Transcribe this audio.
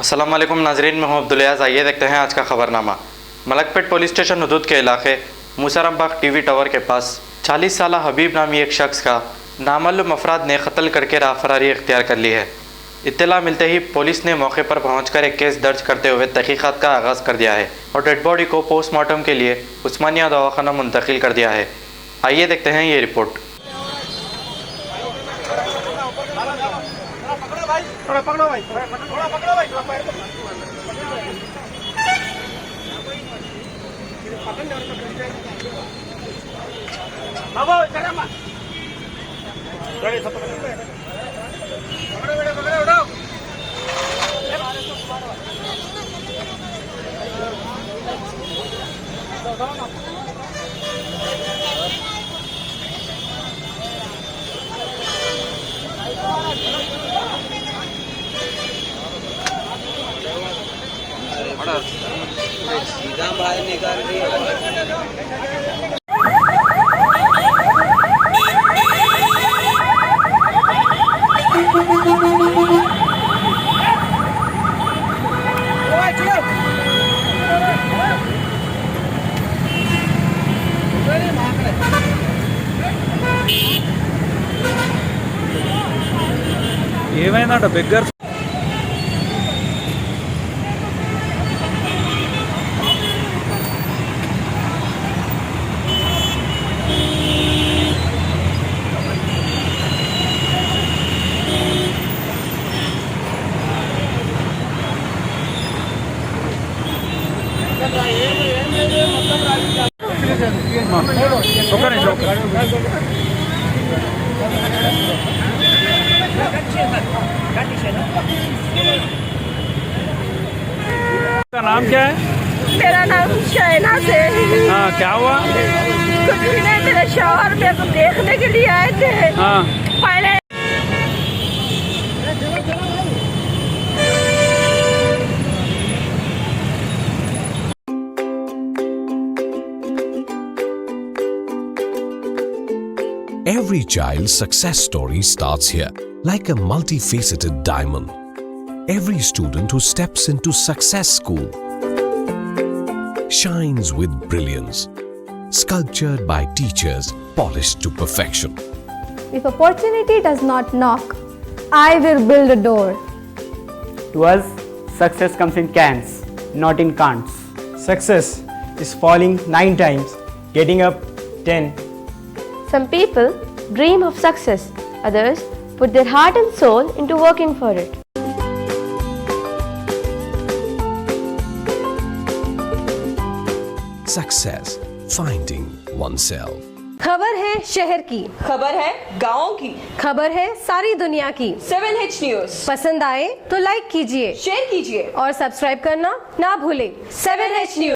अस्सलाम वालेकुम नाजरीन, मैं हूं अब्दुल। आइए देखते हैं आज का खबरनामा। मलकपेट पुलिस स्टेशन हदूद के इलाके मूसारामबाग टीवी टावर के पास 40 साला हबीब नामी एक शख्स का नामालूम अफराद ने कत्ल करके राहफरारी इख्तियार कर ली है। इत्तला मिलते ही पुलिस ने मौके पर पहुंचकर एक केस दर्ज करते हुए तहकीकात का आगाज़ कर दिया है और डेड बॉडी को पोस्टमार्टम के लिए उस्मानिया दवाखाना मुंतकिल कर दिया है। आइए देखते हैं ये रिपोर्ट। सीधा बाहर निकाल रही है। ఏమైందంట బెగ్గర్ का नाम क्या है? मेरा नाम शहनाज है। हाँ, क्या हुआ? कुछ भी नहीं, मेरे शौहर मेरे को देखने के लिए आए थे। हाँ, पहले Every child's success story starts here, like a multifaceted diamond. Every student who steps into Success School shines with brilliance, sculptured by teachers polished to perfection. If opportunity does not knock, I will build a door. To us, success comes in cans, not in can'ts. Success is falling 9 times, getting up 10. Some people dream of success, others put their heart and soul into working for it. Success, finding oneself. खबर है शहर की, खबर है गाँव की, खबर है सारी दुनिया की। 7H न्यूज़ पसंद आए तो लाइक कीजिए, शेयर कीजिए और सब्सक्राइब करना ना भूलें। 7H news.